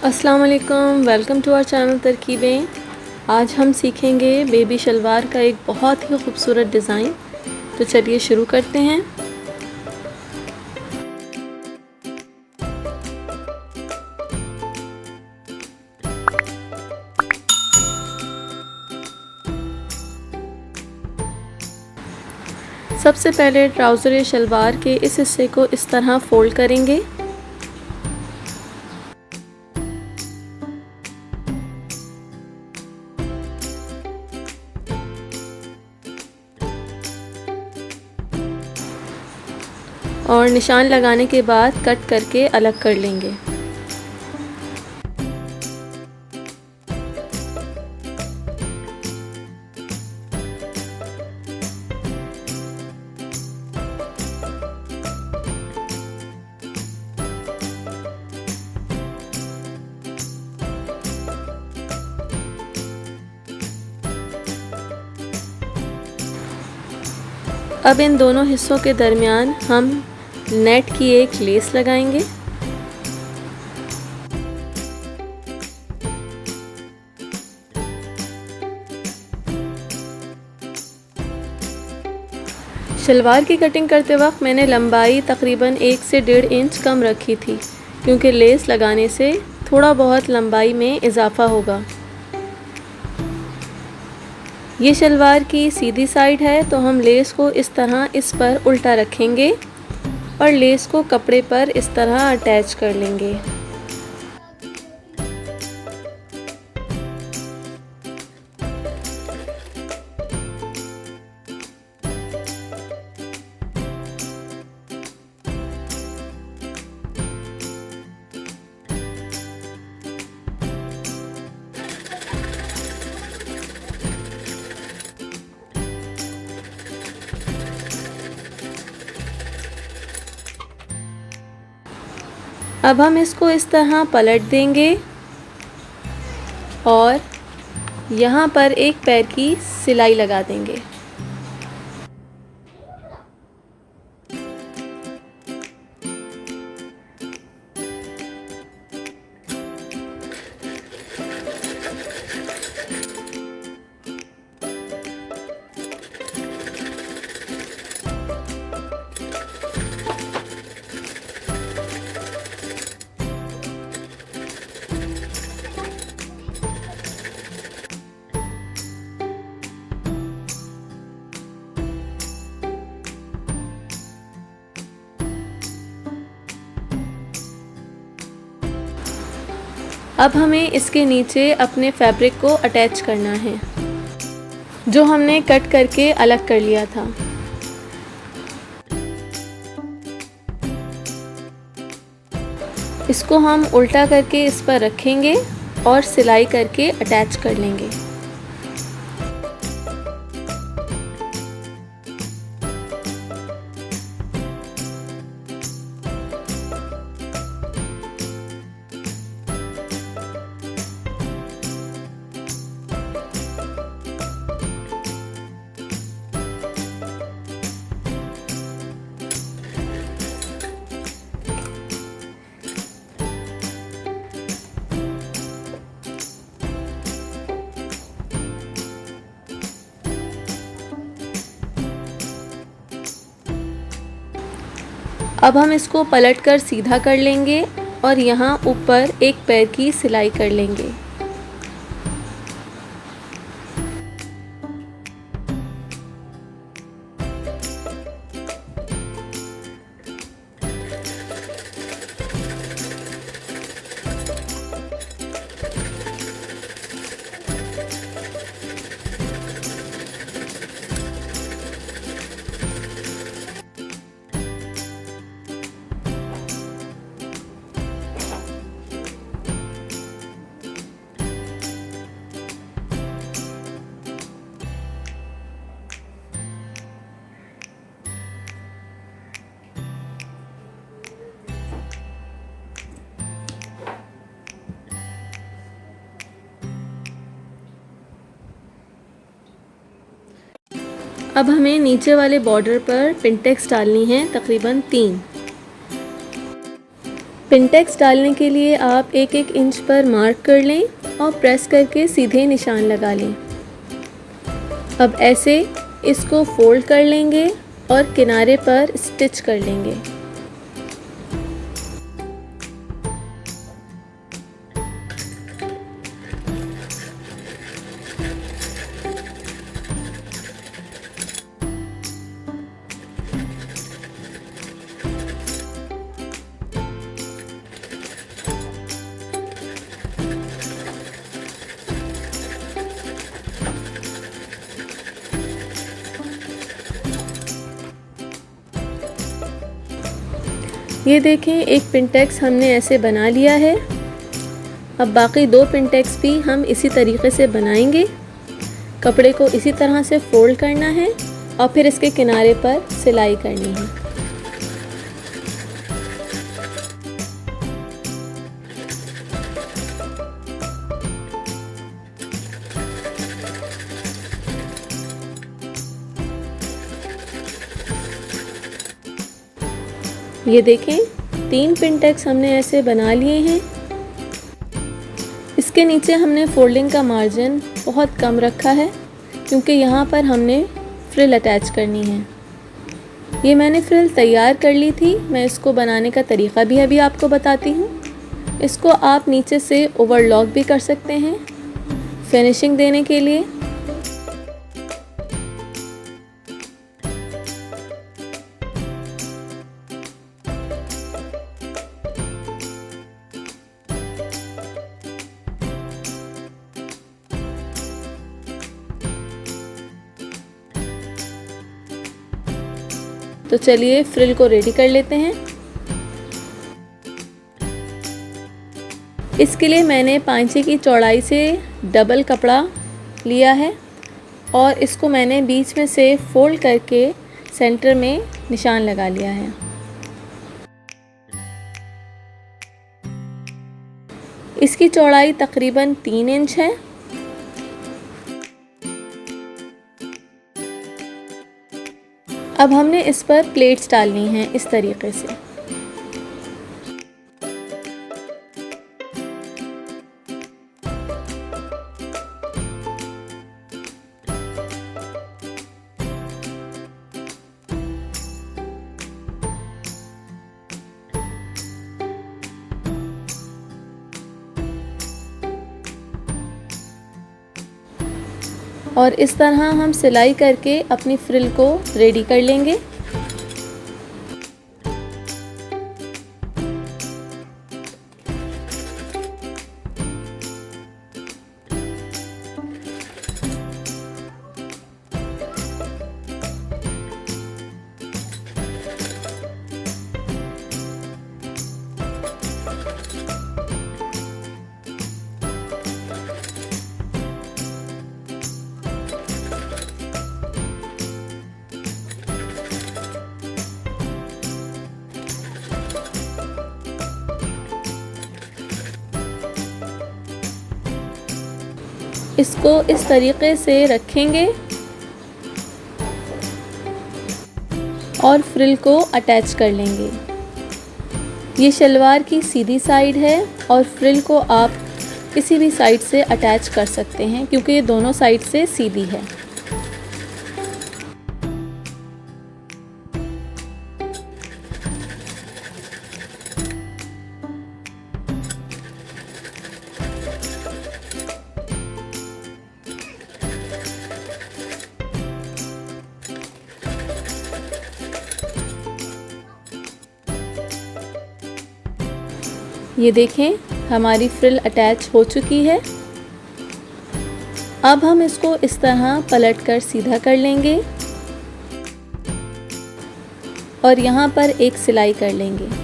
अस्सलाम वालेकुम, welcome to our channel तरकीबें। आज हम सीखेंगे बेबी शलवार का एक बहुत ही खूबसूरत डिज़ाइन। तो चलिए शुरू करते हैं। सबसे पहले ट्राउज़र या शलवार के इस हिस्से को इस तरह फ़ोल्ड करेंगे। और निशान लगाने के बाद कट करके अलग कर लेंगे। अब इन दोनों हिस्सों के दरमियान हम नेट की एक लेस लगाएंगे। शलवार की कटिंग करते वक्त मैंने लंबाई तकरीबन 1 से 1.5 इंच कम रखी थी, क्योंकि लेस लगाने से थोड़ा बहुत लंबाई में इजाफा होगा। ये शलवार की सीधी साइड है, तो हम लेस को इस तरह इस पर उल्टा रखेंगे और लेस को कपड़े पर इस तरह अटैच कर लेंगे। अब हम इसको इस तरह पलट देंगे और यहाँ पर एक पैर की सिलाई लगा देंगे। अब हमें इसके नीचे अपने फैब्रिक को अटैच करना है, जो हमने कट करके अलग कर लिया था। इसको हम उल्टा करके इस पर रखेंगे और सिलाई करके अटैच कर लेंगे। अब हम इसको पलटकर सीधा कर लेंगे और यहाँ ऊपर एक पैर की सिलाई कर लेंगे। अब हमें नीचे वाले बॉर्डर पर पिंटेक्स डालनी है, तकरीबन 3। पिनटेक्स डालने के लिए आप 1-1 इंच पर मार्क कर लें और प्रेस करके सीधे निशान लगा लें। अब ऐसे इसको फोल्ड कर लेंगे और किनारे पर स्टिच कर लेंगे। ये देखें, एक पिनटेक्स हमने ऐसे बना लिया है। अब बाकी 2 पिनटेक्स भी हम इसी तरीके से बनाएंगे। कपड़े को इसी तरह से फोल्ड करना है और फिर इसके किनारे पर सिलाई करनी है। ये देखें, 3 पिनटेक्स हमने ऐसे बना लिए हैं। इसके नीचे हमने फोल्डिंग का मार्जिन बहुत कम रखा है क्योंकि यहाँ पर हमने फ्रिल अटैच करनी है। ये मैंने फ्रिल तैयार कर ली थी। मैं इसको बनाने का तरीका भी अभी आपको बताती हूँ। इसको आप नीचे से ओवरलॉक भी कर सकते हैं फिनिशिंग देने के लिए। तो चलिए फ्रिल को रेडी कर लेते हैं। इसके लिए मैंने 5 की चौड़ाई से डबल कपड़ा लिया है और इसको मैंने बीच में से फोल्ड करके सेंटर में निशान लगा लिया है। इसकी चौड़ाई तकरीबन 3 इंच है। अब हमने इस पर प्लेट्स डालनी हैं इस तरीके से। और इस तरह हम सिलाई करके अपनी फ्रिल को रेडी कर लेंगे। इसको इस तरीके से रखेंगे और फ्रिल को अटैच कर लेंगे। ये शलवार की सीधी साइड है और फ्रिल को आप किसी भी साइड से अटैच कर सकते हैं क्योंकि ये दोनों साइड से सीधी है। ये देखें, हमारी फ्रिल अटैच हो चुकी है। अब हम इसको इस तरह पलटकर सीधा कर लेंगे और यहाँ पर एक सिलाई कर लेंगे।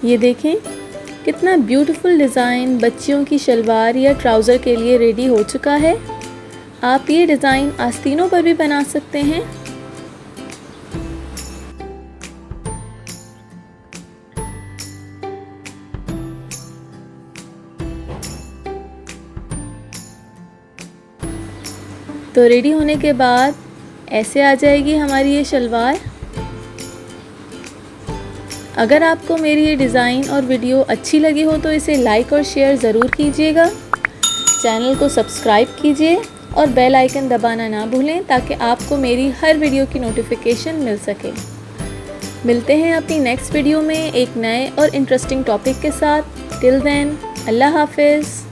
ये देखें, कितना ब्यूटीफुल डिज़ाइन बच्चियों की शलवार या ट्राउज़र के लिए रेडी हो चुका है। आप ये डिज़ाइन आस्तीनों पर भी बना सकते हैं। तो रेडी होने के बाद ऐसे आ जाएगी हमारी ये शलवार। अगर आपको मेरी ये डिज़ाइन और वीडियो अच्छी लगी हो तो इसे लाइक और शेयर ज़रूर कीजिएगा। चैनल को सब्सक्राइब कीजिए और बेल आइकन दबाना ना भूलें ताकि आपको मेरी हर वीडियो की नोटिफिकेशन मिल सके। मिलते हैं अपनी नेक्स्ट वीडियो में एक नए और इंटरेस्टिंग टॉपिक के साथ। टिल देन, अल्लाह हाफिज़।